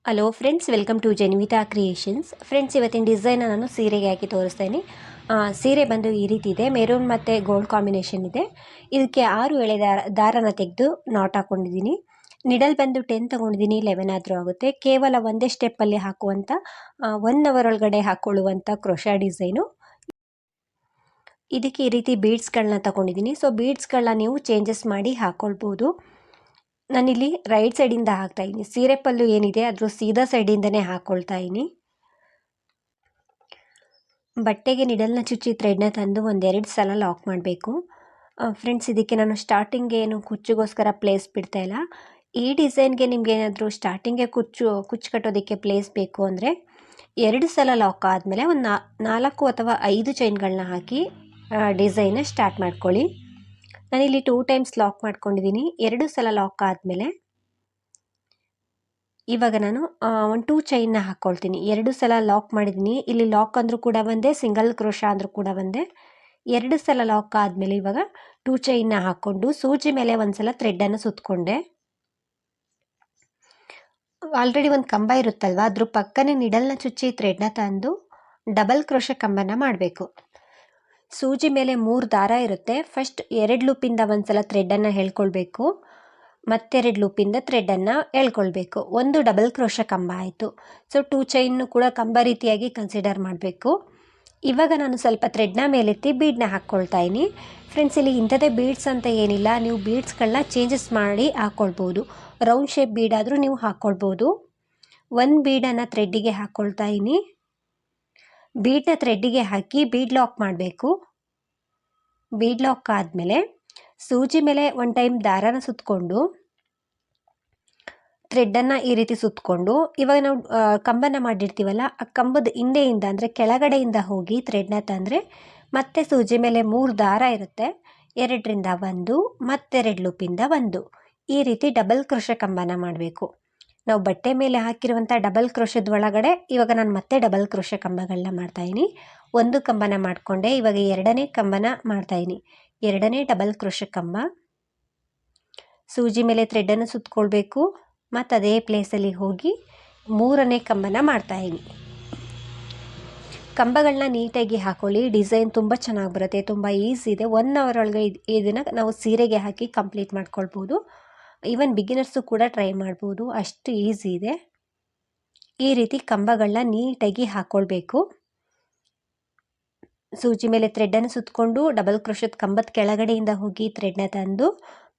Hello friends, welcome to Jenvitha creations. Friends, ಇವತ್ತಿನ design ನಾನು ಸೀರೆಗೆ ಹಾಕಿ ತೋರಿಸ್ತೇನೆ. ಸೀರೆ ಬಂದು ಈ ರೀತಿ ಇದೆ. ಮೆರೂನ್ ಮತ್ತು ಗೋಲ್ಡ್ ಕಾಂಬಿನೇಷನ್ ಇದೆ. ಇದಕ್ಕೆ 6 ಎಳೆ ದಾರನ ತೆಗೆದು ನಾಟ್ ಹಾಕ್ಕೊಂಡಿದ್ದೀನಿ. ನಿಡಲ್ ಬಂದು 10 ತೊಗೊಂಡಿದ್ದೀನಿ, 11 ಆದರೂ ಆಗುತ್ತೆ. ಕೇವಲ ಒಂದೇ ಸ್ಟೆಪ್ಪಲ್ಲಿ ಹಾಕುವಂಥ 1 ಅವರ್ ಒಳಗಡೆ ಹಾಕ್ಕೊಳ್ಳುವಂಥ ಕ್ರೋಶಾ ಡಿಸೈನು. ಇದಕ್ಕೆ ಈ ರೀತಿ ಬೀಡ್ಸ್ಗಳನ್ನ ತಗೊಂಡಿದ್ದೀನಿ. ಸೊ ಬೀಡ್ಸ್ಗಳನ್ನ ನೀವು ಚೇಂಜಸ್ ಮಾಡಿ ಹಾಕ್ಕೊಳ್ಬೋದು. ನಾನಿಲ್ಲಿ ರೈಟ್ ಸೈಡಿಂದ ಹಾಕ್ತಾಯಿದ್ದೀನಿ. ಸೀರೆ ಪಲ್ಲು ಏನಿದೆ ಅದ್ರ ಸೀದಾ ಸೈಡಿಂದನೇ ಹಾಕ್ಕೊಳ್ತಾ ಇದ್ದೀನಿ. ಬಟ್ಟೆಗೆ ನಿಡಲ್ನ ಚುಚ್ಚಿ ಥ್ರೆಡ್ನ ತಂದು 1-2 ಸಲ ಲಾಕ್ ಮಾಡಬೇಕು. ಫ್ರೆಂಡ್ಸ್, ಇದಕ್ಕೆ ನಾನು ಸ್ಟಾರ್ಟಿಂಗ್ಗೆ ಏನು ಕುಚ್ಚಿಗೋಸ್ಕರ ಪ್ಲೇಸ್ ಬಿಡ್ತಾಯಿಲ್ಲ. ಈ ಡಿಸೈನ್ಗೆ ನಿಮ್ಗೆ ಏನಾದರೂ ಸ್ಟಾರ್ಟಿಂಗ್ಗೆ ಕುಚ್ಚು ಕಟ್ಟೋದಕ್ಕೆ ಪ್ಲೇಸ್ ಬೇಕು ಅಂದರೆ 2 ಸಲ ಲಾಕ್ ಆದಮೇಲೆ ಒಂದು 4 ಅಥವಾ 5 ಚೈನ್ಗಳನ್ನ ಹಾಕಿ ಡಿಸೈನ್ನ ಸ್ಟಾರ್ಟ್ ಮಾಡ್ಕೊಳ್ಳಿ. ನಾನಿಲ್ಲಿ 2 ಟೈಮ್ಸ್ ಲಾಕ್ ಮಾಡ್ಕೊಂಡಿದ್ದೀನಿ. 2 ಸಲ ಲಾಕ್ ಆದಮೇಲೆ ಇವಾಗ ನಾನು ಒಂದು 2 ಚೈನ್ನ ಹಾಕ್ಕೊಳ್ತೀನಿ. 2 ಸಲ ಲಾಕ್ ಮಾಡಿದ್ದೀನಿ. ಇಲ್ಲಿ ಲಾಕ್ ಅಂದರೂ ಕೂಡ ಒಂದೇ, ಸಿಂಗಲ್ ಕ್ರೋಶಾ ಅಂದರೂ ಕೂಡ ಒಂದೇ. 2 ಸಲ ಲಾಕ್ ಆದಮೇಲೆ ಇವಾಗ 2 ಚೈನ್ನ ಹಾಕ್ಕೊಂಡು ಸೂಜಿ ಮೇಲೆ ಒಂದು ಸಲ ಥ್ರೆಡ್ಡನ್ನು ಸುತ್ತಕೊಂಡೆ. ಆಲ್ರೆಡಿ ಒಂದು ಕಂಬ ಇರುತ್ತಲ್ವ, ಅದ್ರ ಪಕ್ಕನೇ ನಿಡಲ್ನ ಚುಚ್ಚಿ ಥ್ರೆಡ್ನ ತಂದು ಡಬಲ್ ಕ್ರೋಶಾ ಕಂಬನ ಮಾಡಬೇಕು. ಸೂಜಿ ಮೇಲೆ 3 ದಾರ ಇರುತ್ತೆ. ಫಸ್ಟ್ 2 ಲೂಪಿಂದ ಒಂದು ಸಲ ಥ್ರೆಡ್ಡನ್ನು ಹೇಳ್ಕೊಳ್ಬೇಕು, ಮತ್ತೆರಡು ಲೂಪಿಂದ ಥ್ರೆಡ್ಡನ್ನು ಎಳ್ಕೊಳ್ಬೇಕು. ಒಂದು ಡಬಲ್ ಕ್ರೋಶಾ ಕಂಬ ಆಯಿತು. ಸೊ 2 ಚೈನ್ನು ಕೂಡ ಕಂಬ ರೀತಿಯಾಗಿ ಕನ್ಸಿಡರ್ ಮಾಡಬೇಕು. ಇವಾಗ ನಾನು ಸ್ವಲ್ಪ ಥ್ರೆಡ್ನ ಮೇಲೆತ್ತಿ ಬೀಡನ್ನ ಹಾಕ್ಕೊಳ್ತಾ ಇದ್ದೀನಿ. ಫ್ರೆಂಡ್ಸ್, ಇಲ್ಲಿ ಇಂಥದ್ದೇ ಬೀಡ್ಸ್ ಅಂತ ಏನಿಲ್ಲ, ನೀವು ಬೀಡ್ಸ್ಗಳನ್ನ ಚೇಂಜಸ್ ಮಾಡಿ ಹಾಕ್ಕೊಳ್ಬೋದು. ರೌಂಡ್ ಶೇಪ್ ಬೀಡಾದರೂ ನೀವು ಹಾಕ್ಕೊಳ್ಬೋದು. ಒಂದು ಬೀಡನ್ನು ಥ್ರೆಡ್ಡಿಗೆ ಹಾಕ್ಕೊಳ್ತಾ ಇದ್ದೀನಿ. ಬೀಡನ್ನ ಥ್ರೆಡ್ಡಿಗೆ ಹಾಕಿ ಬೀಡ್ ಲಾಕ್ ಮಾಡಬೇಕು. ಬೀಡ್ ಲಾಕ್ ಆದಮೇಲೆ ಸೂಜಿ ಮೇಲೆ 1 ಟೈಮ್ ದಾರಾನ ಸುತ್ತಕೊಂಡು ಥ್ರೆಡ್ಡನ್ನು ಈ ರೀತಿ ಸುತ್ತಕೊಂಡು ಇವಾಗ ನಾವು ಕಂಬನ ಮಾಡಿರ್ತೀವಲ್ಲ, ಆ ಕಂಬದ ಹಿಂದೆಯಿಂದ ಅಂದರೆ ಕೆಳಗಡೆಯಿಂದ ಹೋಗಿ ಥ್ರೆಡ್ನ ತಂದರೆ ಮತ್ತೆ ಸೂಜಿ ಮೇಲೆ 3 ದಾರ ಇರುತ್ತೆ. 2ರಿಂದ 1, ಮತ್ತೆರಡು ಲೂಪಿಂದ 1, ಈ ರೀತಿ ಡಬಲ್ ಕ್ರೋಶಾ ಕಂಬನ ಮಾಡಬೇಕು. ನಾವು ಬಟ್ಟೆ ಮೇಲೆ ಹಾಕಿರುವಂಥ ಡಬಲ್ ಕ್ರೋಶದ ಒಳಗಡೆ ಇವಾಗ ನಾನು ಮತ್ತೆ ಡಬಲ್ ಕ್ರೋಶಾ ಕಂಬಗಳನ್ನ ಮಾಡ್ತಾಯಿದ್ದೀನಿ. ಒಂದು ಕಂಬನ ಮಾಡಿಕೊಂಡೆ. ಇವಾಗ 2ನೇ ಕಂಬನ ಮಾಡ್ತಾಯಿದ್ದೀನಿ. 2ನೇ ಡಬಲ್ ಕ್ರೋಶಾ ಕಂಬ. ಸೂಜಿ ಮೇಲೆ ಥ್ರೆಡ್ಡನ್ನು ಸುತ್ತಕೊಳ್ಬೇಕು. ಮತ್ತು ಅದೇ ಪ್ಲೇಸಲ್ಲಿ ಹೋಗಿ 3ನೇ ಕಂಬನ ಮಾಡ್ತಾಯಿದ್ದೀನಿ. ಕಂಬಗಳನ್ನ ನೀಟಾಗಿ ಹಾಕೊಳ್ಳಿ. ಡಿಸೈನ್ ತುಂಬ ಚೆನ್ನಾಗಿ ಬರುತ್ತೆ, ತುಂಬ ಈಸಿ ಇದೆ. 1 ಅವರ್ ಒಳಗೆ ಇದನ್ನು ನಾವು ಸೀರೆಗೆ ಹಾಕಿ ಕಂಪ್ಲೀಟ್ ಮಾಡ್ಕೊಳ್ಬೋದು. ಈವನ್ ಬಿಗಿನರ್ಸು ಕೂಡ ಟ್ರೈ ಮಾಡ್ಬೋದು, ಅಷ್ಟು ಈಸಿ ಇದೆ. ಈ ರೀತಿ ಕಂಬಗಳನ್ನ ನೀಟಾಗಿ ಹಾಕ್ಕೊಳ್ಬೇಕು. ಸೂಜಿ ಮೇಲೆ ಥ್ರೆಡ್ಡನ್ನು ಸುತ್ತಕೊಂಡು ಡಬಲ್ ಕ್ರೋಶದ ಕಂಬದ ಕೆಳಗಡೆಯಿಂದ ಹೋಗಿ ಥ್ರೆಡ್ನ ತಂದು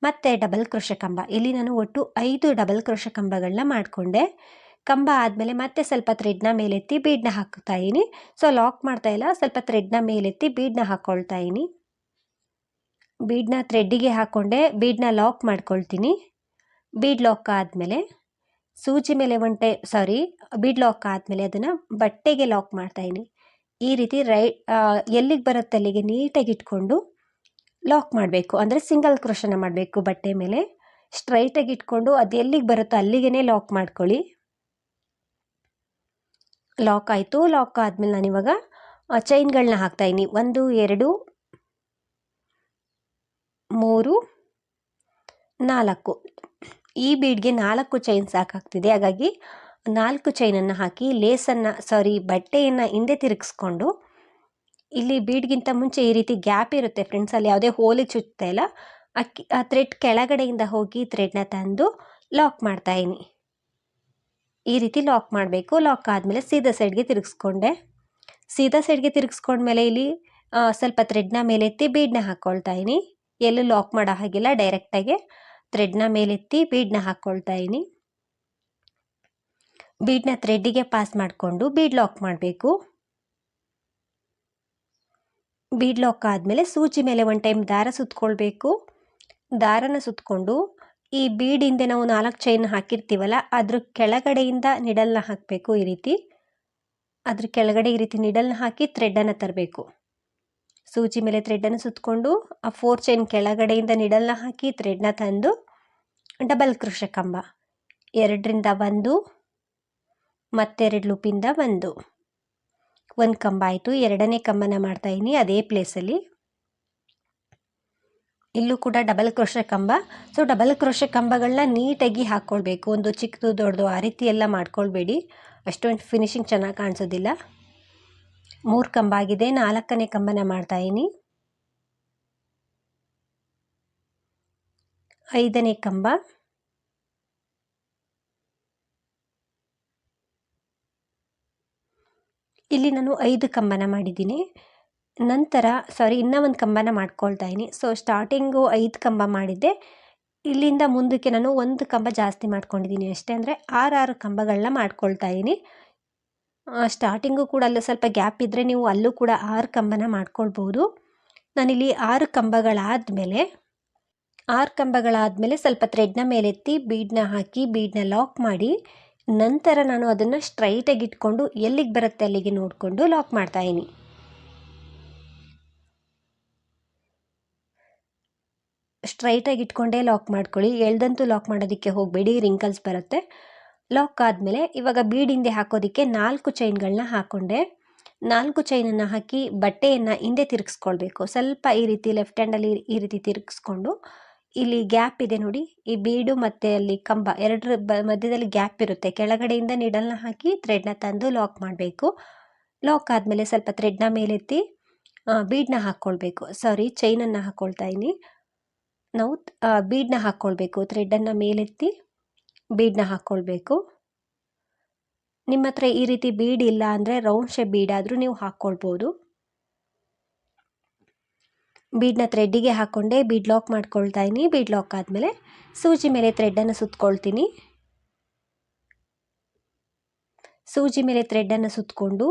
ಮತ್ತೆ ಡಬಲ್ ಕ್ರೋಶಾ ಕಂಬ. ಇಲ್ಲಿ ನಾನು ಒಟ್ಟು 5 ಡಬಲ್ ಕ್ರೋಶಾ ಕಂಬಗಳನ್ನ ಮಾಡಿಕೊಂಡೆ. ಕಂಬ ಆದಮೇಲೆ ಮತ್ತೆ ಸ್ವಲ್ಪ ಥ್ರೆಡ್ನ ಮೇಲೆತ್ತಿ ಬೀಡನ್ನ ಹಾಕ್ತಾ ಇದ್ದೀನಿ. ಸೊ ಲಾಕ್ ಮಾಡ್ತಾ ಇಲ್ಲ, ಸ್ವಲ್ಪ ಥ್ರೆಡ್ನ ಮೇಲೆತ್ತಿ ಬೀಡನ್ನ ಹಾಕ್ಕೊಳ್ತಾ ಇದ್ದೀನಿ. ಬೀಡನ್ನ ಥ್ರೆಡ್ಡಿಗೆ ಹಾಕ್ಕೊಂಡೆ, ಬೀಡನ್ನ ಲಾಕ್ ಮಾಡ್ಕೊಳ್ತೀನಿ. ಬೀಡ್ ಲಾಕ್ ಆದಮೇಲೆ ಸೂಜಿ ಮೇಲೆ ಬೀಡ್ ಲಾಕ್ ಆದಮೇಲೆ ಅದನ್ನು ಬಟ್ಟೆಗೆ ಲಾಕ್ ಮಾಡ್ತಾಯಿದ್ದೀನಿ. ಈ ರೀತಿ ಎಲ್ಲಿಗೆ ಬರುತ್ತೆ ಅಲ್ಲಿಗೆ ನೀಟಾಗಿ ಇಟ್ಕೊಂಡು ಲಾಕ್ ಮಾಡಬೇಕು. ಅಂದರೆ ಸಿಂಗಲ್ ಕ್ರೋಶನ ಮಾಡಬೇಕು. ಬಟ್ಟೆ ಮೇಲೆ ಸ್ಟ್ರೈಟಾಗಿ ಇಟ್ಕೊಂಡು ಅದು ಎಲ್ಲಿಗೆ ಬರುತ್ತೋ ಅಲ್ಲಿಗೆ ಲಾಕ್ ಮಾಡ್ಕೊಳ್ಳಿ. ಲಾಕ್ ಆಯಿತು. ಲಾಕ್ ಆದಮೇಲೆ ನಾನಿವಾಗ ಚೈನ್ಗಳನ್ನ ಹಾಕ್ತಾಯಿದ್ದೀನಿ. 1, 2, 3, 4. ಈ ಬೀಡ್ಗೆ 4 ಚೈನ್ ಸಾಕಾಗ್ತಿದೆ. ಹಾಗಾಗಿ 4 ಚೈನನ್ನು ಹಾಕಿ ಬಟ್ಟೆಯನ್ನು ಹಿಂದೆ ತಿರುಗಿಸ್ಕೊಂಡು ಇಲ್ಲಿ ಬೀಡ್ಗಿಂತ ಮುಂಚೆ ಈ ರೀತಿ ಗ್ಯಾಪ್ ಇರುತ್ತೆ ಫ್ರೆಂಡ್ಸ್, ಅಲ್ಲಿ ಯಾವುದೇ ಹೋಲಿಗೆ ಚುಚ್ತಾ ಇಲ್ಲ. ಆ ಥ್ರೆಡ್ ಕೆಳಗಡೆಯಿಂದ ಹೋಗಿ ಥ್ರೆಡ್ನ ತಂದು ಲಾಕ್ ಮಾಡ್ತಾಯಿದ್ದೀನಿ. ಈ ರೀತಿ ಲಾಕ್ ಮಾಡಬೇಕು. ಲಾಕ್ ಆದಮೇಲೆ ಸೀದಾ ಸೈಡ್ಗೆ ತಿರುಗಿಸ್ಕೊಂಡೆ. ಸೀದಾ ಸೈಡ್ಗೆ ತಿರುಗಿಸ್ಕೊಂಡ್ಮೇಲೆ ಇಲ್ಲಿ ಸ್ವಲ್ಪ ಥ್ರೆಡ್ನ ಮೇಲೆತ್ತಿ ಬೀಡನ್ನ ಹಾಕ್ಕೊಳ್ತಾ ಇದ್ದೀನಿ. ಎಲ್ಲೂ ಲಾಕ್ ಮಾಡೋ ಹಾಗಿಲ್ಲ, ಡೈರೆಕ್ಟಾಗಿ ಥ್ರೆಡ್ನ ಮೇಲೆತ್ತಿ ಬೀಡನ್ನ ಹಾಕ್ಕೊಳ್ತಾ ಇದ್ದೀನಿ. ಬೀಡನ್ನ ಥ್ರೆಡ್ಡಿಗೆ ಪಾಸ್ ಮಾಡಿಕೊಂಡು ಬೀಡ್ ಲಾಕ್ ಮಾಡಬೇಕು. ಬೀಡ್ ಲಾಕ್ ಆದಮೇಲೆ ಸೂಜಿ ಮೇಲೆ 1 ಟೈಮ್ ದಾರ ಸುತ್ತಕೊಳ್ಬೇಕು. ದಾರನ ಸುತ್ತಕೊಂಡು ಈ ಬೀಡ್ ಹಿಂದೆ ನಾವು 4 ಚೈನ್ ಹಾಕಿರ್ತೀವಲ್ಲ, ಅದ್ರ ಕೆಳಗಡೆಯಿಂದ ನಿಡಲ್ನ ಹಾಕಬೇಕು. ಈ ರೀತಿ ಅದ್ರ ಕೆಳಗಡೆ ಈ ರೀತಿ ನಿಡಲ್ನ ಹಾಕಿ ಥ್ರೆಡ್ಡನ್ನು ತರಬೇಕು. ಸೂಜಿ ಮೇಲೆ ಥ್ರೆಡ್ಡನ್ನು ಸುತ್ತಕೊಂಡು ಆ 4 ಚೈನ್ ಕೆಳಗಡೆಯಿಂದ ನಿಡಲ್ನ ಹಾಕಿ ಥ್ರೆಡ್ನ ತಂದು ಡಬಲ್ ಕ್ರೋಶಾ ಕಂಬ. 2ರಿಂದ 1, ಮತ್ತೆರಡು ಲೂಪಿಂದ 1, ಒಂದು ಕಂಬ ಆಯಿತು. 2ನೇ ಕಂಬನ ಮಾಡ್ತಾಯಿದ್ದೀನಿ ಅದೇ ಪ್ಲೇಸಲ್ಲಿ. ಇಲ್ಲೂ ಕೂಡ ಡಬಲ್ ಕ್ರೋಶೆ ಕಂಬ. ಸೊ ಡಬಲ್ ಕ್ರೋಶೆ ಕಂಬಗಳನ್ನ ನೀಟಾಗಿ ಹಾಕ್ಕೊಳ್ಬೇಕು. ಒಂದು ಚಿಕ್ಕದು ದೊಡ್ಡದು ಆ ರೀತಿ ಎಲ್ಲ ಮಾಡ್ಕೊಳ್ಬೇಡಿ, ಅಷ್ಟೊಂದು ಫಿನಿಶಿಂಗ್ ಚೆನ್ನಾಗಿ ಕಾಣಿಸೋದಿಲ್ಲ. 3 ಕಂಬ ಆಗಿದೆ, 4ನೇ ಕಂಬನ ಮಾಡ್ತಾಯಿನಿ. 5ನೇ ಕಂಬ, ಇಲ್ಲಿ ನಾನು 5 ಕಂಬನ ಮಾಡಿದ್ದೀನಿ. ನಂತರ ಇನ್ನೂ ಒಂದು ಕಂಬನ ಮಾಡ್ಕೊಳ್ತಾ ಇದ್ದೀನಿ. ಸೊ ಸ್ಟಾರ್ಟಿಂಗು 5 ಕಂಬ ಮಾಡಿದ್ದೆ, ಇಲ್ಲಿಂದ ಮುಂದಕ್ಕೆ ನಾನು 1 ಕಂಬ ಜಾಸ್ತಿ ಮಾಡ್ಕೊಂಡಿದ್ದೀನಿ ಅಷ್ಟೇ. ಅಂದರೆ 6 ಕಂಬಗಳನ್ನ ಮಾಡ್ಕೊಳ್ತಾ ಇದ್ದೀನಿ. ಸ್ಟಾರ್ಟಿಂಗು ಕೂಡ ಅಲ್ಲೂ ಸ್ವಲ್ಪ ಗ್ಯಾಪ್ ಇದ್ದರೆ ನೀವು ಅಲ್ಲೂ ಕೂಡ 6 ಕಂಬನ ಮಾಡ್ಕೊಳ್ಬೋದು. ನಾನಿಲ್ಲಿ 6 ಕಂಬಗಳಾದಮೇಲೆ ಸ್ವಲ್ಪ ಥ್ರೆಡ್ನ ಮೇಲೆತ್ತಿ ಬೀಡನ್ನ ಹಾಕಿ ಬೀಡನ್ನ ಲಾಕ್ ಮಾಡಿ, ನಂತರ ನಾನು ಅದನ್ನು ಸ್ಟ್ರೈಟಾಗಿ ಇಟ್ಕೊಂಡು ಎಲ್ಲಿಗೆ ಬರುತ್ತೆ ಅಲ್ಲಿಗೆ ನೋಡಿಕೊಂಡು ಲಾಕ್ ಮಾಡ್ತಾಯಿದ್ದೀನಿ. ಸ್ಟ್ರೈಟಾಗಿ ಇಟ್ಕೊಂಡೇ ಲಾಕ್ ಮಾಡ್ಕೊಳ್ಳಿ, ಎಳ್ದಂತೂ ಲಾಕ್ ಮಾಡೋದಕ್ಕೆ ಹೋಗಬೇಡಿ, ರಿಂಕಲ್ಸ್ ಬರುತ್ತೆ. ಲಾಕ್ ಆದಮೇಲೆ ಇವಾಗ ಬೀಡಿಂದೆ ಹಾಕೋದಕ್ಕೆ 4 ಚೈನ್ಗಳನ್ನ ಹಾಕ್ಕೊಂಡೆ. 4 ಚೈನನ್ನು ಹಾಕಿ ಬಟ್ಟೆಯನ್ನು ಹಿಂದೆ ತಿರುಗಿಸ್ಕೊಳ್ಬೇಕು. ಸ್ವಲ್ಪ ಈ ರೀತಿ ಲೆಫ್ಟ್ ಹ್ಯಾಂಡಲ್ಲಿ ಈ ರೀತಿ ತಿರುಗಿಸ್ಕೊಂಡು, ಇಲ್ಲಿ ಗ್ಯಾಪ್ ಇದೆ ನೋಡಿ, ಈ ಬೀಡು ಮತ್ತು ಅಲ್ಲಿ ಕಂಬ ಎರಡರ ಮಧ್ಯದಲ್ಲಿ ಗ್ಯಾಪ್ ಇರುತ್ತೆ. ಕೆಳಗಡೆಯಿಂದ ನೀಡಲ್ನ ಹಾಕಿ ಥ್ರೆಡ್ನ ತಂದು ಲಾಕ್ ಮಾಡಬೇಕು. ಲಾಕ್ ಆದಮೇಲೆ ಸ್ವಲ್ಪ ಥ್ರೆಡ್ನ ಮೇಲೆತ್ತಿ ಬೀಡನ್ನ ಹಾಕ್ಕೊಳ್ಬೇಕು. ಚೈನನ್ನು ಹಾಕ್ಕೊಳ್ತಾ ಇದ್ದೀನಿ. ನಾವು ಬೀಡನ್ನ ಹಾಕ್ಕೊಳ್ಬೇಕು. ಥ್ರೆಡ್ಡನ್ನು ಮೇಲೆತ್ತಿ ಬೀಡನ್ನ ಹಾಕ್ಕೊಳ್ಬೇಕು. ನಿಮ್ಮ ಹತ್ರ ಈ ರೀತಿ ಬೀಡ್ ಇಲ್ಲ ಅಂದರೆ ರೌಂಡ್ ಶೇಪ್ ಬೀಡಾದರೂ ನೀವು ಹಾಕ್ಕೊಳ್ಬೋದು. ಬೀಡನ್ನ ಥ್ರೆಡ್ಡಿಗೆ ಹಾಕ್ಕೊಂಡೆ ಬೀಡ್ ಲಾಕ್ ಮಾಡ್ಕೊಳ್ತಾ ಇದ್ದೀನಿ. ಬೀಡ್ ಲಾಕ್ ಆದಮೇಲೆ ಸೂಜಿ ಮೇಲೆ ಥ್ರೆಡ್ಡನ್ನು ಸುತ್ಕೊಳ್ತೀನಿ. ಸೂಜಿ ಮೇಲೆ ಥ್ರೆಡ್ಡನ್ನು ಸುತ್ತಕೊಂಡು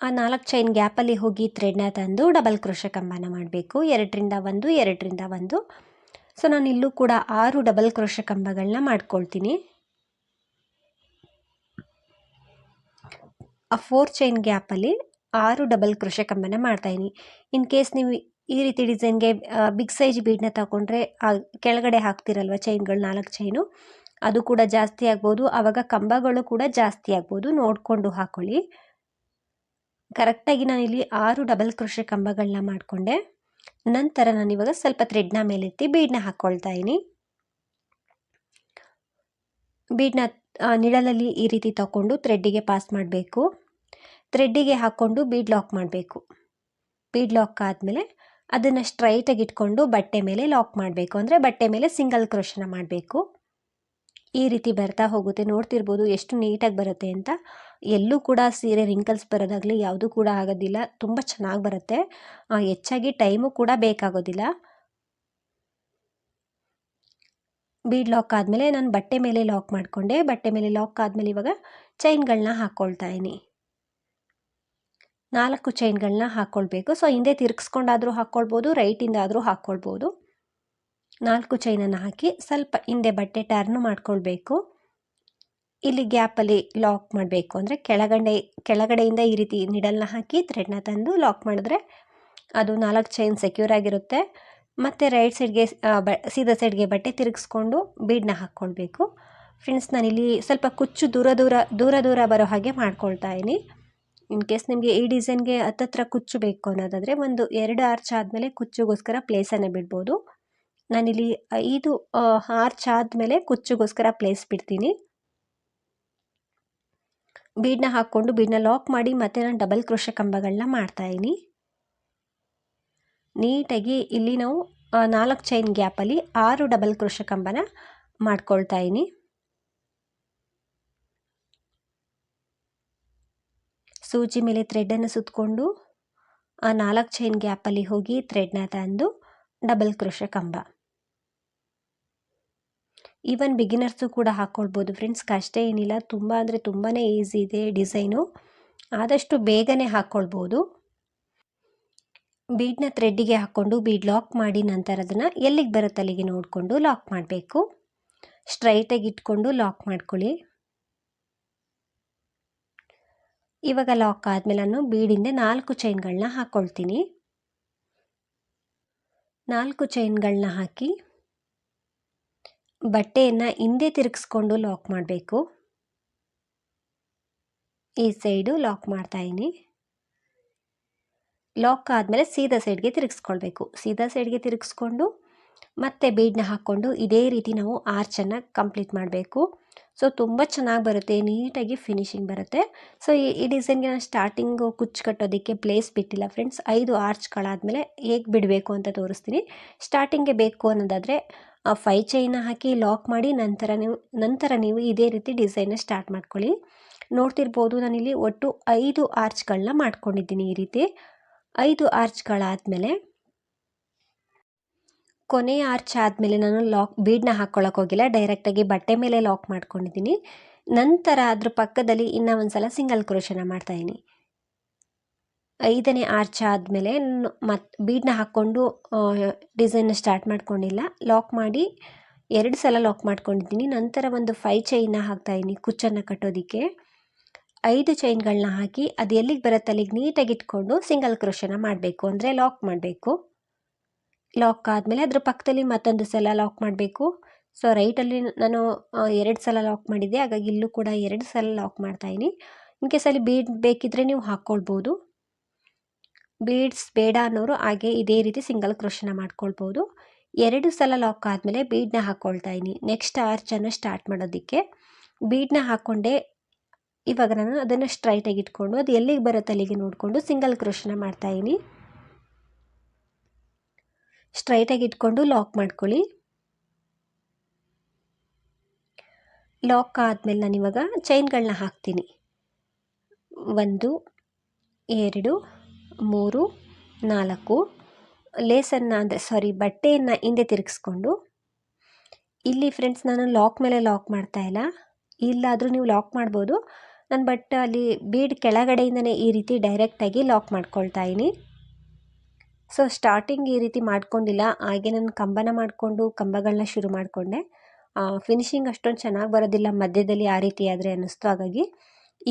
ಆ 4 ಚೈನ್ ಗ್ಯಾಪಲ್ಲಿ ಹೋಗಿ ಥ್ರೆಡ್ನ ತಂದು ಡಬಲ್ ಕ್ರೋಶೆ ಕಂಬನ ಮಾಡಬೇಕು. 2ರಿಂದ 1, 2ರಿಂದ 1. ಸೊ ನಾನು ಇಲ್ಲೂ ಕೂಡ 6 ಡಬಲ್ ಕ್ರೋಶೆ ಕಂಬಗಳನ್ನ ಮಾಡ್ಕೊಳ್ತೀನಿ. ಆ 4 ಚೈನ್ ಗ್ಯಾಪಲ್ಲಿ 6 ಡಬಲ್ ಕ್ರೋಶೆ ಕಂಬನ ಮಾಡ್ತಾಯಿದ್ದೀನಿ. ಇನ್ ಕೇಸ್ ನೀವು ಈ ರೀತಿ ಡಿಸೈನ್ಗೆ ಬಿಗ್ ಸೈಜ್ ಬೀಡನ್ನ ತಗೊಂಡ್ರೆ ಕೆಳಗಡೆ ಹಾಕ್ತಿರಲ್ವ ಚೈನ್ಗಳು 4 ಚೈನು, ಅದು ಕೂಡ ಜಾಸ್ತಿ ಆಗ್ಬೋದು. ಆವಾಗ ಕಂಬಗಳು ಕೂಡ ಜಾಸ್ತಿ ಆಗ್ಬೋದು, ನೋಡಿಕೊಂಡು ಹಾಕ್ಕೊಳ್ಳಿ. ಕರೆಕ್ಟಾಗಿ ನಾನಿಲ್ಲಿ 6 ಡಬಲ್ ಕ್ರೋಶೆ ಕಂಬಗಳನ್ನ ಮಾಡಿಕೊಂಡೆ. ನಂತರ ನಾನಿವಾಗ ಸ್ವಲ್ಪ ಥ್ರೆಡ್ನ ಮೇಲೆತ್ತಿ ಬೀಡನ್ನ ಹಾಕ್ಕೊಳ್ತಾ ಇದ್ದೀನಿ. ಬೀಡನ್ನ ನಿಡಲಲ್ಲಿ ಈ ರೀತಿ ತಗೊಂಡು ಥ್ರೆಡ್ಡಿಗೆ ಪಾಸ್ ಮಾಡಬೇಕು. ಥ್ರೆಡ್ಡಿಗೆ ಹಾಕ್ಕೊಂಡು ಬೀಡ್ ಲಾಕ್ ಮಾಡಬೇಕು. ಬೀಡ್ ಲಾಕ್ ಆದಮೇಲೆ ಅದನ್ನು ಸ್ಟ್ರೈಟಾಗಿ ಇಟ್ಕೊಂಡು ಬಟ್ಟೆ ಮೇಲೆ ಲಾಕ್ ಮಾಡಬೇಕು. ಅಂದರೆ ಬಟ್ಟೆ ಮೇಲೆ ಸಿಂಗಲ್ ಕ್ರೋಶನ ಮಾಡಬೇಕು. ಈ ರೀತಿ ಬರ್ತಾ ಹೋಗುತ್ತೆ, ನೋಡ್ತಿರ್ಬೋದು ಎಷ್ಟು ನೀಟಾಗಿ ಬರುತ್ತೆ ಅಂತ. ಎಲ್ಲೂ ಕೂಡ ಸೀರೆ ರಿಂಕಲ್ಸ್ ಬರೋದಾಗಲಿ ಯಾವುದೂ ಕೂಡ ಆಗೋದಿಲ್ಲ, ತುಂಬ ಚೆನ್ನಾಗಿ ಬರುತ್ತೆ. ಹೆಚ್ಚಾಗಿ ಟೈಮು ಕೂಡ ಬೇಕಾಗೋದಿಲ್ಲ. ಬೀಡ್ ಲಾಕ್ ಆದಮೇಲೆ ನಾನು ಬಟ್ಟೆ ಮೇಲೆ ಲಾಕ್ ಮಾಡಿಕೊಂಡೆ. ಬಟ್ಟೆ ಮೇಲೆ ಲಾಕ್ ಆದಮೇಲೆ ಇವಾಗ ಚೈನ್ಗಳನ್ನ ಹಾಕ್ಕೊಳ್ತಾ ಇದ್ದೀನಿ. 4 ಚೈನ್ಗಳನ್ನ ಹಾಕ್ಕೊಳ್ಬೇಕು. ಸೊ ಹಿಂದೆ ತಿರುಗಿಸ್ಕೊಂಡಾದರೂ ಹಾಕ್ಕೊಳ್ಬೋದು, ರೈಟಿಂದ ಆದರೂ ಹಾಕ್ಕೊಳ್ಬೋದು. 4 ಚೈನನ್ನು ಹಾಕಿ ಸ್ವಲ್ಪ ಹಿಂದೆ ಬಟ್ಟೆ ಟರ್ನ್ ಮಾಡ್ಕೊಳ್ಬೇಕು. ಇಲ್ಲಿ ಗ್ಯಾಪಲ್ಲಿ ಲಾಕ್ ಮಾಡಬೇಕು. ಅಂದರೆ ಕೆಳಗಡೆಯಿಂದ ಈ ರೀತಿ ನಿಡಲ್ನ ಹಾಕಿ ಥ್ರೆಡ್ನ ತಂದು ಲಾಕ್ ಮಾಡಿದ್ರೆ ಅದು 4 ಚೈನ್ ಸೆಕ್ಯೂರ್ ಆಗಿರುತ್ತೆ. ಮತ್ತು ರೈಟ್ ಸೈಡ್ಗೆ ಸೀದಾ ಸೈಡ್ಗೆ ಬಟ್ಟೆ ತಿರುಗಿಸ್ಕೊಂಡು ಬೀಡನ್ನ ಹಾಕ್ಕೊಳ್ಬೇಕು. ಫ್ರೆಂಡ್ಸ್, ನಾನಿಲ್ಲಿ ಸ್ವಲ್ಪ ಕುಚ್ಚು ದೂರ ಬರೋ ಹಾಗೆ ಮಾಡ್ಕೊಳ್ತಾ ಇದ್ದೀನಿ. ಇನ್ ಕೇಸ್ ನಿಮಗೆ ಈ ಡಿಸೈನ್ಗೆ ಹತ್ತತ್ರ ಕುಚ್ಚು ಬೇಕು ಅನ್ನೋದಾದರೆ ಒಂದು 2 ಆರ್ಚ್ ಆದಮೇಲೆ ಕುಚ್ಚುಗೋಸ್ಕರ ಪ್ಲೇಸನ್ನು ಬಿಡ್ಬೋದು. ನಾನಿಲ್ಲಿ 5 ಆರ್ಚ್ ಆದಮೇಲೆ ಕುಚ್ಚುಗೋಸ್ಕರ ಪ್ಲೇಸ್ ಬಿಡ್ತೀನಿ. ಬೀಡನ್ನ ಹಾಕ್ಕೊಂಡು ಬೀಡನ್ನ ಲಾಕ್ ಮಾಡಿ ಮತ್ತೆ ನಾನು ಡಬಲ್ ಕ್ರೋಶೆ ಕಂಬಗಳನ್ನ ಮಾಡ್ತಾಯಿದ್ದೀನಿ. ನೀಟಾಗಿ ಇಲ್ಲಿ ನಾವು 4 ಚೈನ್ ಗ್ಯಾಪಲ್ಲಿ 6 ಡಬಲ್ ಕ್ರೋಶೆ ಕಂಬನ ಮಾಡ್ಕೊಳ್ತಾ ಇದ್ದೀನಿ. ಸೂಜಿ ಮೇಲೆ ಥ್ರೆಡ್ಡನ್ನು ಸುತ್ತಕೊಂಡು ಆ 4 ಚೈನ್ ಗ್ಯಾಪಲ್ಲಿ ಹೋಗಿ ಥ್ರೆಡ್ನ ತಂದು ಡಬಲ್ ಕ್ರೋಶೆ ಕಂಬ. ಈವನ್ ಬಿಗಿನರ್ಸು ಕೂಡ ಹಾಕ್ಕೊಳ್ಬೋದು ಫ್ರೆಂಡ್ಸ್, ಕಷ್ಟ ಏನಿಲ್ಲ. ತುಂಬ ಅಂದರೆ ತುಂಬಾ ಈಸಿ ಇದೆ ಡಿಸೈನು, ಆದಷ್ಟು ಬೇಗನೆ ಹಾಕ್ಕೊಳ್ಬೋದು. ಬೀಡನ್ನ ಥ್ರೆಡ್ಡಿಗೆ ಹಾಕ್ಕೊಂಡು ಬೀಡ್ ಲಾಕ್ ಮಾಡಿ ನಂತರ ಅದನ್ನು ಎಲ್ಲಿಗೆ ಬರುತ್ತೆ ಅಲ್ಲಿಗೆ ನೋಡಿಕೊಂಡು ಲಾಕ್ ಮಾಡಬೇಕು. ಸ್ಟ್ರೈಟಾಗಿ ಇಟ್ಕೊಂಡು ಲಾಕ್ ಮಾಡ್ಕೊಳ್ಳಿ. ಇವಾಗ ಲಾಕ್ ಆದಮೇಲೆ ನಾನು ಬೀಡಿಂದ 4 ಚೈನ್ಗಳನ್ನ ಹಾಕ್ಕೊಳ್ತೀನಿ. 4 ಚೈನ್ಗಳನ್ನ ಹಾಕಿ ಬಟ್ಟೆಯನ್ನು ಹಿಂದೆ ತಿರುಗಿಸ್ಕೊಂಡು ಲಾಕ್ ಮಾಡಬೇಕು. ಈ ಸೈಡು ಲಾಕ್ ಮಾಡ್ತಾಯಿದ್ದೀನಿ. ಲಾಕ್ ಆದಮೇಲೆ ಸೀದಾ ಸೈಡ್ಗೆ ತಿರುಗಿಸ್ಕೊಳ್ಬೇಕು. ಸೀದಾ ಸೈಡ್ಗೆ ತಿರುಗಿಸ್ಕೊಂಡು ಮತ್ತೆ ಬೀಡನ್ನ ಹಾಕ್ಕೊಂಡು ಇದೇ ರೀತಿ ನಾವು ಆರ್ಚನ್ನು ಕಂಪ್ಲೀಟ್ ಮಾಡಬೇಕು. ಸೊ ತುಂಬ ಚೆನ್ನಾಗಿ ಬರುತ್ತೆ, ನೀಟಾಗಿ ಫಿನಿಶಿಂಗ್ ಬರುತ್ತೆ. ಸೊ ಈ ಡಿಸೈನ್ಗೆ ನಾನು ಸ್ಟಾರ್ಟಿಂಗು ಕುಚ್ಚು ಕಟ್ಟೋದಕ್ಕೆ ಪ್ಲೇಸ್ ಬಿಟ್ಟಿಲ್ಲ ಫ್ರೆಂಡ್ಸ್. 5 ಆರ್ಚ್ಗಳಾದಮೇಲೆ ಹೇಗೆ ಬಿಡಬೇಕು ಅಂತ ತೋರಿಸ್ತೀನಿ. ಸ್ಟಾರ್ಟಿಂಗ್ಗೆ ಬೇಕು ಅನ್ನೋದಾದರೆ 5 ಚೈನ ಹಾಕಿ ಲಾಕ್ ಮಾಡಿ ನಂತರ ನೀವು ಇದೇ ರೀತಿ ಡಿಸೈನ್ನ ಸ್ಟಾರ್ಟ್ ಮಾಡ್ಕೊಳ್ಳಿ. ನೋಡ್ತಿರ್ಬೋದು ನಾನಿಲ್ಲಿ ಒಟ್ಟು 5 ಆರ್ಚ್ಗಳನ್ನ ಮಾಡ್ಕೊಂಡಿದ್ದೀನಿ. ಈ ರೀತಿ 5 ಆರ್ಚ್ಗಳಾದಮೇಲೆ ಕೊನೆಯ ಆರ್ಚ್ ಆದಮೇಲೆ ನಾನು ಬೀಡನ್ನ ಹಾಕ್ಕೊಳ್ಳೋಕೆ ಹೋಗಿಲ್ಲ, ಡೈರೆಕ್ಟಾಗಿ ಬಟ್ಟೆ ಮೇಲೆ ಲಾಕ್ ಮಾಡ್ಕೊಂಡಿದ್ದೀನಿ. ನಂತರ ಅದ್ರ ಪಕ್ಕದಲ್ಲಿ ಇನ್ನೂ ಒಂದು ಸಲ ಸಿಂಗಲ್ ಕ್ರೋಶನ ಮಾಡ್ತಾಯಿದ್ದೀನಿ. 5ನೇ ಆರ್ಚ್ ಆದಮೇಲೆ ಬೀಡನ್ನ ಹಾಕ್ಕೊಂಡು ಡಿಸೈನ್ನ ಸ್ಟಾರ್ಟ್ ಮಾಡ್ಕೊಂಡಿಲ್ಲ, ಲಾಕ್ ಮಾಡಿ 2 ಸಲ ಲಾಕ್ ಮಾಡ್ಕೊಂಡಿದ್ದೀನಿ. ನಂತರ ಒಂದು 5 ಚೈನ್ನ ಹಾಕ್ತಾಯಿದ್ದೀನಿ ಕುಚ್ಚನ್ನು ಕಟ್ಟೋದಕ್ಕೆ. 5 ಚೈನ್ಗಳನ್ನ ಹಾಕಿ ಅದು ಎಲ್ಲಿಗೆ ಬರುತ್ತೆ ಅಲ್ಲಿಗೆ ನೀಟಾಗಿ ಇಟ್ಕೊಂಡು ಸಿಂಗಲ್ ಕ್ರೋಶನ ಮಾಡಬೇಕು, ಅಂದರೆ ಲಾಕ್ ಮಾಡಬೇಕು. ಲಾಕ್ ಆದಮೇಲೆ ಅದ್ರ ಪಕ್ಕದಲ್ಲಿ ಮತ್ತೊಂದು ಸಲ ಲಾಕ್ ಮಾಡಬೇಕು. ಸೊ ರೈಟಲ್ಲಿ ನಾನು 2 ಸಲ ಲಾಕ್ ಮಾಡಿದ್ದೆ, ಹಾಗಾಗಿ ಇಲ್ಲೂ ಕೂಡ 2 ಸಲ ಲಾಕ್ ಮಾಡ್ತಾಯಿದ್ದೀನಿ. ಇನ್ ಕೇಸ್ ಅಲ್ಲಿ ಬೀಡ್ ಬೇಕಿದ್ರೆ ನೀವು ಹಾಕ್ಕೊಳ್ಬೋದು, ಬೀಡ್ಸ್ ಬೇಡ ಅನ್ನೋರು ಹಾಗೆ ಇದೇ ರೀತಿ ಸಿಂಗಲ್ ಕ್ರೋಶನ ಮಾಡ್ಕೊಳ್ಬೋದು. 2 ಸಲ ಲಾಕ್ ಆದಮೇಲೆ ಬೀಡನ್ನ ಹಾಕ್ಕೊಳ್ತಾ ಇದ್ದೀನಿ. ನೆಕ್ಸ್ಟ್ ಆರ್ಚನ್ನು ಸ್ಟಾರ್ಟ್ ಮಾಡೋದಕ್ಕೆ ಬೀಡನ್ನ ಹಾಕ್ಕೊಂಡೆ. ಇವಾಗ ನಾನು ಅದನ್ನು ಸ್ಟ್ರೈಟಾಗಿ ಇಟ್ಕೊಂಡು ಅದು ಎಲ್ಲಿಗೆ ಬರುತ್ತೆ ಅಲ್ಲಿಗೆ ನೋಡಿಕೊಂಡು ಸಿಂಗಲ್ ಕ್ರೋಶನ ಮಾಡ್ತಾಯಿದ್ದೀನಿ. ಸ್ಟ್ರೈಟಾಗಿ ಇಟ್ಕೊಂಡು ಲಾಕ್ ಮಾಡ್ಕೊಳ್ಳಿ. ಲಾಕ್ ಆದಮೇಲೆ ನಾನು ಇವಾಗ ಚೈನ್ಗಳನ್ನ ಹಾಕ್ತೀನಿ. 1 2 3 4 ಲೇಸನ್ನು ಬಟ್ಟೆಯನ್ನು ಹಿಂದೆ ತಿರುಗಿಸ್ಕೊಂಡು ಇಲ್ಲಿ ಫ್ರೆಂಡ್ಸ್ ನಾನು ಲಾಕ್ ಮೇಲೆ ಲಾಕ್ ಮಾಡ್ತಾ ಇಲ್ಲ, ಇಲ್ಲಾದರೂ ನೀವು ಲಾಕ್ ಮಾಡ್ಬೋದು. ನಾನು ಬಟ್ ಅಲ್ಲಿ ಬೀಡ್ ಕೆಳಗಡೆಯಿಂದನೇ ಈ ರೀತಿ ಡೈರೆಕ್ಟಾಗಿ ಲಾಕ್ ಮಾಡ್ಕೊಳ್ತಾ ಇದ್ದೀನಿ. ಸೊ ಸ್ಟಾರ್ಟಿಂಗ್ ಈ ರೀತಿ ಮಾಡ್ಕೊಂಡಿಲ್ಲ, ಹಾಗೆ ನಾನು ಕಂಬನ ಮಾಡಿಕೊಂಡು ಕಂಬಗಳನ್ನ ಶುರು ಮಾಡಿಕೊಂಡೆ. ಫಿನಿಶಿಂಗ್ ಅಷ್ಟೊಂದು ಚೆನ್ನಾಗಿ ಬರೋದಿಲ್ಲ ಮಧ್ಯದಲ್ಲಿ ಆ ರೀತಿ ಆದರೆ ಅನ್ನಿಸ್ತು, ಹಾಗಾಗಿ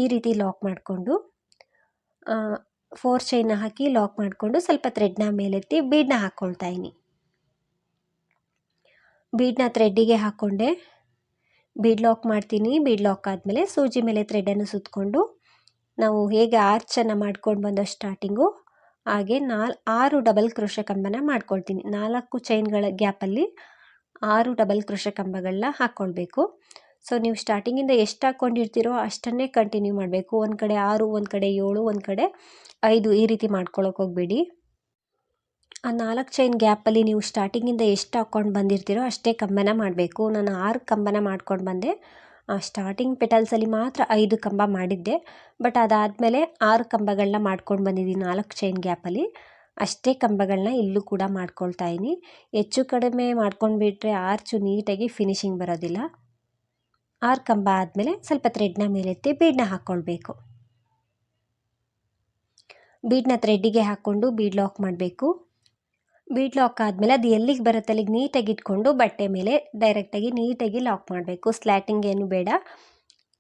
ಈ ರೀತಿ ಲಾಕ್ ಮಾಡಿಕೊಂಡು 4 ಚೈನ್ನ ಹಾಕಿ ಲಾಕ್ ಮಾಡಿಕೊಂಡು ಸ್ವಲ್ಪ ಥ್ರೆಡ್ನ ಮೇಲೆತ್ತಿ ಬೀಡನ್ನ ಹಾಕ್ಕೊಳ್ತಾ ಇದ್ದೀನಿ. ಬೀಡನ್ನ ಥ್ರೆಡ್ಡಿಗೆ ಹಾಕ್ಕೊಂಡೆ, ಬೀಡ್ ಲಾಕ್ ಮಾಡ್ತೀನಿ. ಬೀಡ್ ಲಾಕ್ ಆದಮೇಲೆ ಸೂಜಿ ಮೇಲೆ ಥ್ರೆಡನ್ನು ಸುತ್ತಕೊಂಡು ನಾವು ಹೇಗೆ ಆರ್ಚನ್ನು ಮಾಡ್ಕೊಂಡು ಬಂದೋ ಸ್ಟಾರ್ಟಿಂಗು ಹಾಗೆ 6 ಡಬಲ್ ಕ್ರೋಶ ಕಂಬನ ಮಾಡ್ಕೊಳ್ತೀನಿ. 4 ಚೈನ್ಗಳ ಗ್ಯಾಪಲ್ಲಿ 6 ಡಬಲ್ ಕ್ರೋಶ ಕಂಬಗಳನ್ನ ಹಾಕ್ಕೊಳ್ಬೇಕು. ಸೊ ನೀವು ಸ್ಟಾರ್ಟಿಂಗಿಂದ ಎಷ್ಟು ಹಾಕ್ಕೊಂಡಿರ್ತೀರೋ ಅಷ್ಟನ್ನೇ ಕಂಟಿನ್ಯೂ ಮಾಡಬೇಕು. ಒಂದು ಕಡೆ 6, ಒಂದು ಕಡೆ 7, ಒಂದು ಕಡೆ 5 ಈ ರೀತಿ ಮಾಡ್ಕೊಳ್ಳೋಕೆ ಹೋಗಬೇಡಿ. ಆ 4 ಚೈನ್ ಗ್ಯಾಪಲ್ಲಿ ನೀವು ಸ್ಟಾರ್ಟಿಂಗಿಂದ ಎಷ್ಟು ಹಾಕ್ಕೊಂಡು ಬಂದಿರ್ತೀರೋ ಅಷ್ಟೇ ಕಂಬನ ಮಾಡಬೇಕು. ನಾನು 6 ಕಂಬನ ಮಾಡ್ಕೊಂಡು ಬಂದೆ. ಸ್ಟಾರ್ಟಿಂಗ್ ಪೆಟಲ್ಸಲ್ಲಿ ಮಾತ್ರ 5 ಕಂಬ ಮಾಡಿದ್ದೆ, ಬಟ್ ಅದಾದಮೇಲೆ 6 ಕಂಬಗಳನ್ನ ಮಾಡ್ಕೊಂಡು ಬಂದಿದ್ದೀನಿ 4 ಚೈನ್ ಗ್ಯಾಪಲ್ಲಿ. ಅಷ್ಟೇ ಕಂಬಗಳನ್ನ ಇಲ್ಲೂ ಕೂಡ ಮಾಡ್ಕೊಳ್ತಾ ಇದ್ದೀನಿ. ಹೆಚ್ಚು ಕಡಿಮೆ ಮಾಡ್ಕೊಂಡ್ಬಿಟ್ರೆ ಆರ್ಚು ನೀಟಾಗಿ ಫಿನಿಶಿಂಗ್ ಬರೋದಿಲ್ಲ. 6 ಕಂಬ ಆದಮೇಲೆ ಸ್ವಲ್ಪ ಥ್ರೆಡ್ನ ಮೇಲೆತ್ತಿ ಬೀಡನ್ನ ಹಾಕ್ಕೊಳ್ಬೇಕು. ಬೀಡನ್ನ ಥ್ರೆಡ್ಡಿಗೆ ಹಾಕ್ಕೊಂಡು ಬೀಡ್ ಲಾಕ್ ಮಾಡಬೇಕು. ಬೀಡ್ ಲಾಕ್ ಆದಮೇಲೆ ಅದು ಎಲ್ಲಿಗೆ ಬರುತ್ತೆ ಅಲ್ಲಿಗೆ ನೀಟಾಗಿ ಇಟ್ಕೊಂಡು ಬಟ್ಟೆ ಮೇಲೆ ಡೈರೆಕ್ಟಾಗಿ ನೀಟಾಗಿ ಲಾಕ್ ಮಾಡಬೇಕು. ಸ್ಲ್ಯಾಟಿಂಗ್ ಏನು ಬೇಡ,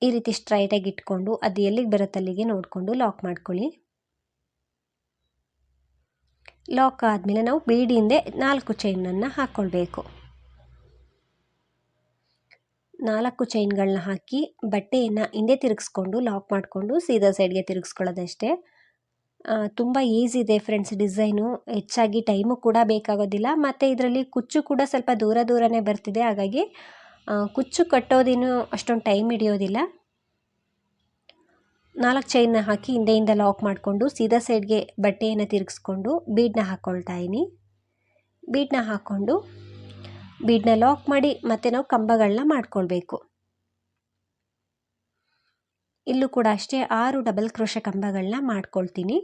ಈ ರೀತಿ ಸ್ಟ್ರೈಟಾಗಿ ಇಟ್ಕೊಂಡು ಅದು ಎಲ್ಲಿಗೆ ಬರುತ್ತೆ ಅಲ್ಲಿಗೆ ನೋಡಿಕೊಂಡು ಲಾಕ್ ಮಾಡ್ಕೊಳ್ಳಿ. ಲಾಕ್ ಆದಮೇಲೆ ನಾವು ಬೀಡ್ ಹಿಂದೆ 4 ಚೈನನ್ನು ಹಾಕ್ಕೊಳ್ಬೇಕು. 4 ಚೈನ್ಗಳನ್ನ ಹಾಕಿ ಬಟ್ಟೆಯನ್ನು ಹಿಂದೆ ತಿರುಗಿಸ್ಕೊಂಡು ಲಾಕ್ ಮಾಡಿಕೊಂಡು ಸೀದಾ ಸೈಡ್ಗೆ ತಿರುಗಿಸ್ಕೊಳ್ಳೋದಷ್ಟೇ. ತುಂಬ ಈಸಿ ಇದೆ ಫ್ರೆಂಡ್ಸ್ ಡಿಸೈನು, ಹೆಚ್ಚಾಗಿ ಟೈಮು ಕೂಡ ಬೇಕಾಗೋದಿಲ್ಲ. ಮತ್ತು ಇದರಲ್ಲಿ ಕುಚ್ಚು ಕೂಡ ಸ್ವಲ್ಪ ದೂರನೇ ಬರ್ತಿದೆ, ಹಾಗಾಗಿ ಕುಚ್ಚು ಕಟ್ಟೋದೇನು ಅಷ್ಟೊಂದು ಟೈಮ್ ಹಿಡಿಯೋದಿಲ್ಲ. 4 ಚೈನ್ನ ಹಾಕಿ ಹಿಂದೆಯಿಂದ ಲಾಕ್ ಮಾಡಿಕೊಂಡು ಸೀದಾ ಸೈಡ್ಗೆ ಬಟ್ಟೆಯನ್ನು ತಿರುಗಿಸ್ಕೊಂಡು ಬೀಡನ್ನ ಹಾಕ್ಕೊಳ್ತಾ ಇದ್ದೀನಿ. ಬೀಡನ್ನ ಹಾಕ್ಕೊಂಡು ಬೀಡನ್ನ ಲಾಕ್ ಮಾಡಿ ಮತ್ತೆ ನಾವು ಕಂಬಗಳನ್ನ ಮಾಡ್ಕೊಳ್ಬೇಕು. ಇಲ್ಲೂ ಕೂಡ ಅಷ್ಟೇ 6 ಡಬಲ್ ಕ್ರೋಶ ಕಂಬಗಳನ್ನ ಮಾಡ್ಕೊಳ್ತೀನಿ.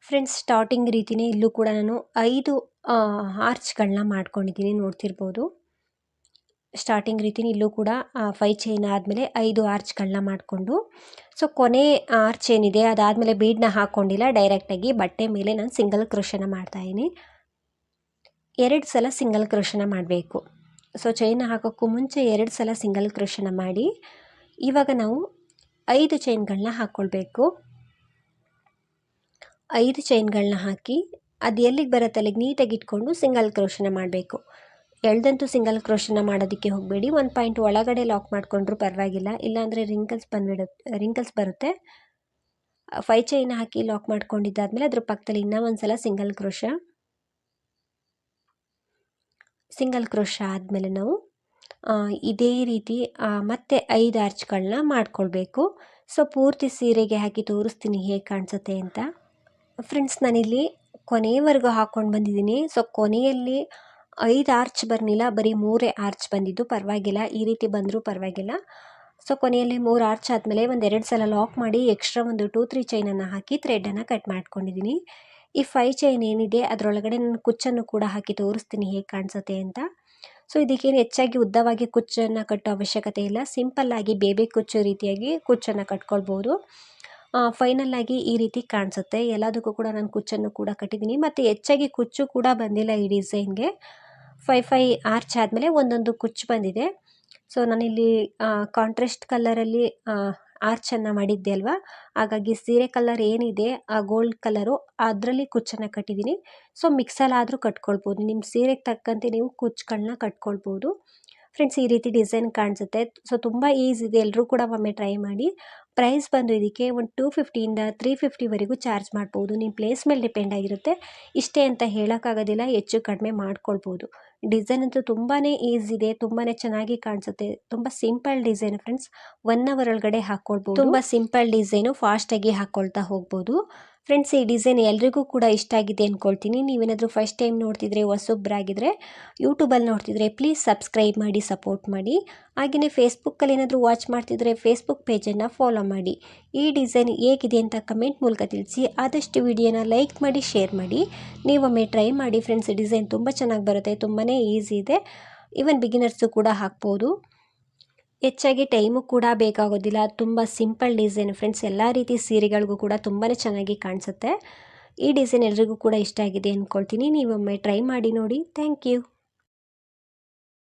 ಫ್ರೆಂಡ್ಸ್ ಸ್ಟಾರ್ಟಿಂಗ್ ರೀತಿಯೇ ಇಲ್ಲೂ ಕೂಡ ನಾನು 5 ಆರ್ಚ್ಗಳನ್ನ ಮಾಡ್ಕೊಂಡಿದ್ದೀನಿ, ನೋಡ್ತಿರ್ಬೋದು. ಸ್ಟಾರ್ಟಿಂಗ್ ರೀತಿಯೇ ಇಲ್ಲೂ ಕೂಡ 5 ಚೈನ್ ಆದಮೇಲೆ 5 ಆರ್ಚ್ಗಳನ್ನ ಮಾಡಿಕೊಂಡು, ಸೊ ಕೊನೆ ಆರ್ಚ್ ಏನಿದೆ ಅದಾದಮೇಲೆ ಬೀಡನ್ನ ಹಾಕ್ಕೊಂಡಿಲ್ಲ, ಡೈರೆಕ್ಟಾಗಿ ಬಟ್ಟೆ ಮೇಲೆ ನಾನು ಸಿಂಗಲ್ ಕ್ರೋಶನ ಮಾಡ್ತಾಯಿದ್ದೀನಿ. 2 ಸಲ ಸಿಂಗಲ್ ಕ್ರೋಶನ ಮಾಡಬೇಕು. ಸೊ ಚೈನ ಹಾಕೋಕ್ಕೂ ಮುಂಚೆ 2 ಸಲ ಸಿಂಗಲ್ ಕ್ರೋಶನ ಮಾಡಿ ಇವಾಗ ನಾವು 5 ಚೈನ್ಗಳನ್ನ ಹಾಕ್ಕೊಳ್ಬೇಕು. 5 ಚೈನ್ಗಳನ್ನ ಹಾಕಿ ಅದು ಎಲ್ಲಿಗೆ ಬರುತ್ತೆ ಅಲ್ಲಿಗೆ ನೀಟಾಗಿ ಇಟ್ಕೊಂಡು ಸಿಂಗಲ್ ಕ್ರೋಶನ ಮಾಡಬೇಕು. ಎಳ್ದಂತೂ ಸಿಂಗಲ್ ಕ್ರೋಶನ ಮಾಡೋದಕ್ಕೆ ಹೋಗಬೇಡಿ. 1 ಪಾಯಿಂಟ್ ಒಳಗಡೆ ಲಾಕ್ ಮಾಡಿಕೊಂಡ್ರೂ ಪರವಾಗಿಲ್ಲ, ಇಲ್ಲಾಂದರೆ ರಿಂಕಲ್ಸ್ ಬರುತ್ತೆ. 5 ಚೈನ್ ಹಾಕಿ ಲಾಕ್ ಮಾಡ್ಕೊಂಡಿದ್ದಾದಮೇಲೆ ಅದ್ರ ಪಕ್ಕದಲ್ಲಿ ಇನ್ನೂ ಒಂದು ಸಲ ಸಿಂಗಲ್ ಕ್ರೋಶ ಆದಮೇಲೆ ನಾವು ಇದೇ ರೀತಿ ಮತ್ತೆ 5 ಆರ್ಚ್ಗಳನ್ನ ಮಾಡ್ಕೊಳ್ಬೇಕು. ಸೊ ಪೂರ್ತಿ ಸೀರೆಗೆ ಹಾಕಿ ತೋರಿಸ್ತೀನಿ ಹೇಗೆ ಕಾಣಿಸುತ್ತೆ ಅಂತ. ಫ್ರೆಂಡ್ಸ್, ನಾನಿಲ್ಲಿ ಕೊನೆಯವರೆಗೂ ಹಾಕ್ಕೊಂಡು ಬಂದಿದ್ದೀನಿ. ಸೊ ಕೊನೆಯಲ್ಲಿ 5 ಆರ್ಚ್ ಬರಲಿಲ್ಲ, ಬರೀ 3 ಆರ್ಚ್ ಬಂದಿದ್ದು. ಪರವಾಗಿಲ್ಲ, ಈ ರೀತಿ ಬಂದರೂ ಪರವಾಗಿಲ್ಲ. ಸೊ ಕೊನೆಯಲ್ಲಿ 3 ಆರ್ಚ್ ಆದಮೇಲೆ ಒಂದು 2 ಸಲ ಲಾಕ್ ಮಾಡಿ ಎಕ್ಸ್ಟ್ರಾ ಒಂದು 2-3 ಚೈನನ್ನು ಹಾಕಿ ಥ್ರೆಡನ್ನು ಕಟ್ ಮಾಡ್ಕೊಂಡಿದ್ದೀನಿ. ಈ 5 ಚೈನ್ ಏನಿದೆ ಅದರೊಳಗಡೆ ನಾನು ಕುಚ್ಚನ್ನು ಕೂಡ ಹಾಕಿ ತೋರಿಸ್ತೀನಿ ಹೇಗೆ ಕಾಣಿಸುತ್ತೆ ಅಂತ. ಸೊ ಇದಕ್ಕೇನು ಹೆಚ್ಚಾಗಿ ಉದ್ದವಾಗಿ ಕುಚ್ಚನ್ನು ಕಟ್ಟೋ ಅವಶ್ಯಕತೆ ಇಲ್ಲ. ಸಿಂಪಲ್ಲಾಗಿ ಬೇಬಿ ಕುಚ್ಚು ರೀತಿಯಾಗಿ ಕುಚ್ಚನ್ನು ಕಟ್ಕೊಳ್ಬೋದು. ಫೈನಲ್ಲಾಗಿ ಈ ರೀತಿ ಕಾಣಿಸುತ್ತೆ. ಎಲ್ಲದಕ್ಕೂ ಕೂಡ ನಾನು ಕುಚ್ಚನ್ನು ಕೂಡ ಕಟ್ಟಿದ್ದೀನಿ. ಮತ್ತು ಹೆಚ್ಚಾಗಿ ಕುಚ್ಚು ಕೂಡ ಬಂದಿಲ್ಲ ಈ ಡಿಸೈನ್ಗೆ. 5 ಆರ್ಚ್ ಆದಮೇಲೆ ಒಂದೊಂದು ಕುಚ್ಚು ಬಂದಿದೆ. ಸೊ ನಾನಿಲ್ಲಿ ಕಾಂಟ್ರಾಸ್ಟ್ ಕಲರಲ್ಲಿ ಆರ್ಚನ್ನು ಮಾಡಿದ್ದೆ ಅಲ್ವಾ, ಹಾಗಾಗಿ ಸೀರೆ ಕಲರ್ ಏನಿದೆ ಆ ಗೋಲ್ಡ್ ಕಲರು ಅದರಲ್ಲಿ ಕುಚ್ಚನ್ನು ಕಟ್ಟಿದ್ದೀನಿ. ಸೊ ಮಿಕ್ಸಲ್ಲಾದರೂ ಕಟ್ಕೊಳ್ಬೋದು, ನಿಮ್ಮ ಸೀರೆಗೆ ತಕ್ಕಂತೆ ನೀವು ಕುಚ್ಚುಗಳನ್ನ ಕಟ್ಕೊಳ್ಬೋದು. ಫ್ರೆಂಡ್ಸ್, ಈ ರೀತಿ ಡಿಸೈನ್ ಕಾಣಿಸುತ್ತೆ. ಸೊ ತುಂಬ ಈಸಿ ಇದೆ, ಎಲ್ಲರೂ ಕೂಡ ಒಮ್ಮೆ ಟ್ರೈ ಮಾಡಿ. ಪ್ರೈಸ್ ಬಂದು ಇದಕ್ಕೆ ಒಂದು 250ಇಂದ 350ವರೆಗೂ ಚಾರ್ಜ್ ಮಾಡ್ಬೋದು. ನಿಮ್ಮ ಪ್ಲೇಸ್ ಮೇಲೆ ಡಿಪೆಂಡ್ ಆಗಿರುತ್ತೆ. ಇಷ್ಟೇ ಅಂತ ಹೇಳೋಕ್ಕಾಗೋದಿಲ್ಲ, ಹೆಚ್ಚು ಕಡಿಮೆ ಮಾಡ್ಕೊಳ್ಬೋದು. ಡಿಸೈನ್ ಅಂತೂ ತುಂಬಾ ಈಸಿ ಇದೆ, ತುಂಬಾ ಚೆನ್ನಾಗಿ ಕಾಣಿಸುತ್ತೆ. ತುಂಬ ಸಿಂಪಲ್ ಡಿಸೈನ್ ಫ್ರೆಂಡ್ಸ್, 1 ಅವರ್ ಒಳಗಡೆ ಹಾಕ್ಕೊಳ್ಬೋದು. ತುಂಬ ಸಿಂಪಲ್ ಡಿಸೈನು, ಫಾಸ್ಟಾಗಿ ಹಾಕ್ಕೊಳ್ತಾ ಹೋಗ್ಬೋದು. ಫ್ರೆಂಡ್ಸ್, ಈ ಡಿಸೈನ್ ಎಲ್ರಿಗೂ ಕೂಡ ಇಷ್ಟ ಆಗಿದೆ ಅಂದ್ಕೊಳ್ತೀನಿ. ನೀವೇನಾದರೂ ಫಸ್ಟ್ ಟೈಮ್ ನೋಡ್ತಿದ್ರೆ, ಹೊಸೊಬ್ಬರಾಗಿದ್ದರೆ, ಯೂಟ್ಯೂಬಲ್ಲಿ ನೋಡ್ತಿದ್ರೆ ಪ್ಲೀಸ್ ಸಬ್ಸ್ಕ್ರೈಬ್ ಮಾಡಿ, ಸಪೋರ್ಟ್ ಮಾಡಿ. ಹಾಗೆಯೇ ಫೇಸ್ಬುಕ್ಕಲ್ಲಿ ಏನಾದರೂ ವಾಚ್ ಮಾಡ್ತಿದ್ರೆ ಫೇಸ್ಬುಕ್ ಪೇಜನ್ನು ಫಾಲೋ ಮಾಡಿ. ಈ ಡಿಸೈನ್ ಹೇಗಿದೆ ಅಂತ ಕಮೆಂಟ್ ಮೂಲಕ ತಿಳಿಸಿ. ಆದಷ್ಟು ವಿಡಿಯೋನ ಲೈಕ್ ಮಾಡಿ, ಶೇರ್ ಮಾಡಿ. ನೀವೊಮ್ಮೆ ಟ್ರೈ ಮಾಡಿ ಫ್ರೆಂಡ್ಸ್, ಡಿಸೈನ್ ತುಂಬ ಚೆನ್ನಾಗಿ ಬರುತ್ತೆ, ತುಂಬಾ ಈಸಿ ಇದೆ. ಈವನ್ ಬಿಗಿನರ್ಸು ಕೂಡ ಹಾಕ್ಬೋದು. ಹೆಚ್ಚಾಗಿ ಟೈಮು ಕೂಡ ಬೇಕಾಗೋದಿಲ್ಲ. ತುಂಬ ಸಿಂಪಲ್ ಡಿಸೈನ್ ಫ್ರೆಂಡ್ಸ್, ಎಲ್ಲ ರೀತಿ ಸೀರೆಗಳಿಗೂ ಕೂಡ ತುಂಬಾ ಚೆನ್ನಾಗಿ ಕಾಣಿಸುತ್ತೆ. ಈ ಡಿಸೈನ್ ಎಲ್ರಿಗೂ ಕೂಡ ಇಷ್ಟ ಆಗಿದೆ ಅಂದ್ಕೊಳ್ತೀನಿ. ನೀವೊಮ್ಮೆ ಟ್ರೈ ಮಾಡಿ ನೋಡಿ. Thank you.